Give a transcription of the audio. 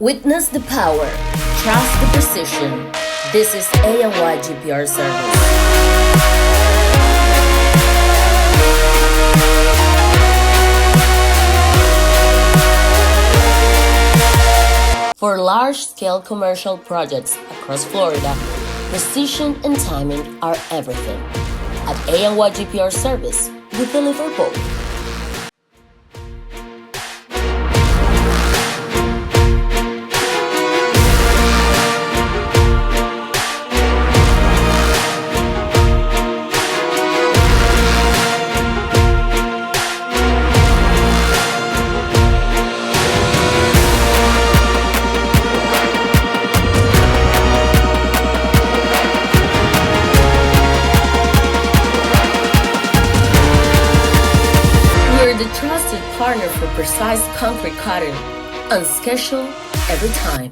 Witness the power, trust the precision. This is A&Y GPR Service. For large-scale commercial projects across Florida, precision and timing are everything. At A&Y GPR Service, we deliver both. We're the trusted partner for precise concrete cutting, on schedule, every time.